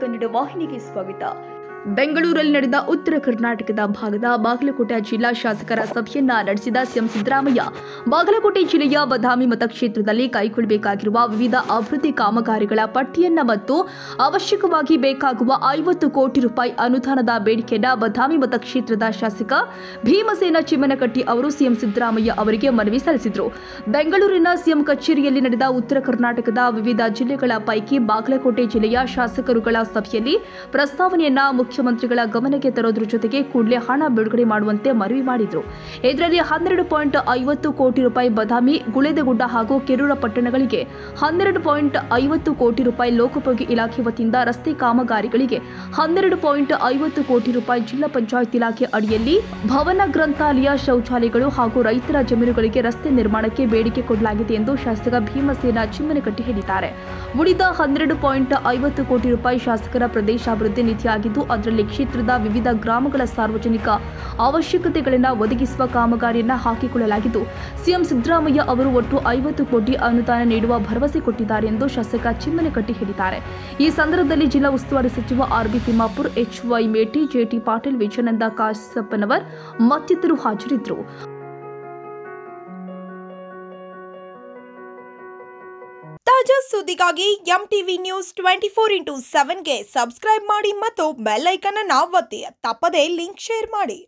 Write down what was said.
ಕನ್ನಡ ವಾಹಿನಿಗೆ ಸ್ವಾಗತ. ಬೆಂಗಳೂರಲ್ಲಿ ನಡೆದ ಉತ್ತರ ಕರ್ನಾಟಕದ ಭಾಗದ ಬಾಗಲಕೋಟೆ ಜಿಲ್ಲಾ ಶಾಸಕರ ಸಭೆಯನ್ನ ನಡೆಸಿದ ಸಿಎಂ ಸಿದ್ದರಾಮಯ್ಯ ಬಾಗಲಕೋಟೆ ಜಿಲ್ಲೆಯ ಬದಾಮಿ ಮತಕ್ಷೇತ್ರದಲ್ಲಿ ಕೈಗೊಳ್ಳಬೇಕಾಗಿರುವ ವಿವಿಧ ಅಭಿವೃದ್ಧಿ ಕಾಮಗಾರಿಗಳ ಪಟ್ಟಿಯನ್ನ ಮತ್ತು ಅವಶ್ಯಕವಾಗಿ ಬೇಕಾಗುವ 50 ಕೋಟಿ ರೂಪಾಯಿ ಅನುದಾನದ ಬೇಡಿಕೆಯನ್ನ ಬದಾಮಿ ಮತಕ್ಷೇತ್ರದ ಶಾಸಕ ಭೀಮಸೇನ ಚಿಮ್ಮನಕಟ್ಟಿ ಅವರು ಸಿಎಂ ಸಿದ್ದರಾಮಯ್ಯ ಅವರಿಗೆ ಮನವಿ ಸಲ್ಲಿಸಿದರು. ಬೆಂಗಳೂರಿನ ಸಿಎಂ ಕಚೇರಿಯಲ್ಲಿ ನಡೆದ ಉತ್ತರ ಕರ್ನಾಟಕದ ವಿವಿಧ ಜಿಲ್ಲೆಗಳ ಪೈಕಿ ಬಾಗಲಕೋಟೆ ಜಿಲ್ಲೆಯ ಶಾಸಕರುಗಳ ಸಭೆಯಲ್ಲಿ ಪ್ರಸ್ತಾವನೆಯನ್ನ ಮುಖ್ಯಮಂತ್ರಿಗಳ ಗಮನಕ್ಕೆ ತರೋದ್ರ ಜೊತೆಗೆ ಕೂಡಲೇ ಹಣ ಬಿಡುಗಡೆ ಮಾಡುವಂತೆ ಮನವಿ ಮಾಡಿದರು. ಇದರಲ್ಲಿ 12.50 ಕೋಟಿ ರೂಪಾಯಿ ಬದಾಮಿ, ಗುಳೇದಗುಡ್ಡ ಹಾಗೂ ಕೆರೂರ ಪಟ್ಟಣಗಳಿಗೆ, 12.50 ಕೋಟಿ ರೂಪಾಯಿ ಲೋಕೋಪಯೋಗಿ ಇಲಾಖೆ ವತಿಯಿಂದ ರಸ್ತೆ ಕಾಮಗಾರಿಗಳಿಗೆ, 12.50 ಕೋಟಿ ರೂಪಾಯಿ ಜಿಲ್ಲಾ ಪಂಚಾಯತ್ ಇಲಾಖೆ ಅಡಿಯಲ್ಲಿ ಭವನ, ಗ್ರಂಥಾಲಯ, ಶೌಚಾಲಯಗಳು ಹಾಗೂ ರೈತರ ಜಮೀನುಗಳಿಗೆ ರಸ್ತೆ ನಿರ್ಮಾಣಕ್ಕೆ ಬೇಡಿಕೆ ಕೊಡಲಾಗಿದೆ ಎಂದು ಶಾಸಕ ಭೀಮಸೇನ ಚಿಮ್ಮನಕಟ್ಟಿ ಹೇಳಿದ್ದಾರೆ. ಉಳಿದ 12.50 ಕೋಟಿ ರೂಪಾಯಿ ಶಾಸಕರ ಪ್ರದೇಶಾಭಿವೃದ್ಧಿ ನಿಧಿಯಾಗಿದ್ದು ಅದರಲ್ಲಿ ಕ್ಷೇತ್ರದ ವಿವಿಧ ಗ್ರಾಮಗಳ ಸಾರ್ವಜನಿಕ ಅವಶ್ಯಕತೆಗಳನ್ನು ಒದಗಿಸುವ ಕಾಮಗಾರಿಯನ್ನು ಹಾಕಿಕೊಳ್ಳಲಾಗಿದ್ದು ಸಿಎಂ ಸಿದ್ದರಾಮಯ್ಯ ಅವರು ಒಟ್ಟು 50 ಕೋಟಿ ಅನುದಾನ ನೀಡುವ ಭರವಸೆ ಕೊಟ್ಟಿದ್ದಾರೆ ಎಂದು ಶಾಸಕ ಚಿಮ್ಮನಕಟ್ಟಿ ಹೇಳಿದ್ದಾರೆ. ಈ ಸಂದರ್ಭದಲ್ಲಿ ಜಿಲ್ಲಾ ಉಸ್ತುವಾರಿ ಸಚಿವ ಆರ್.ಬಿ. ತಿಮ್ಮಾಪುರ್, ಎಚ್.ವೈ. ಮೇಟಿ, ಜೆ.ಟಿ. ಪಾಟೀಲ್, ವಿಜಯಾನಂದ ಕಾಸಪ್ಪನವರ್ ಮತ್ತಿತರರು ಹಾಜರಿದ್ದರು. ತಾಜಾ ಸುದ್ದಿಗಾಗಿ ಎಂಟಿವಿ ನ್ಯೂಸ್ 24x7ಗೆ ಸಬ್ಸ್ಕ್ರೈಬ್ ಮಾಡಿ ಮತ್ತು ಬೆಲ್ ಐಕಾನ್ ಅನ್ನು ಒತ್ತಿ. ತಪ್ಪದೇ ಲಿಂಕ್ ಶೇರ್ ಮಾಡಿ.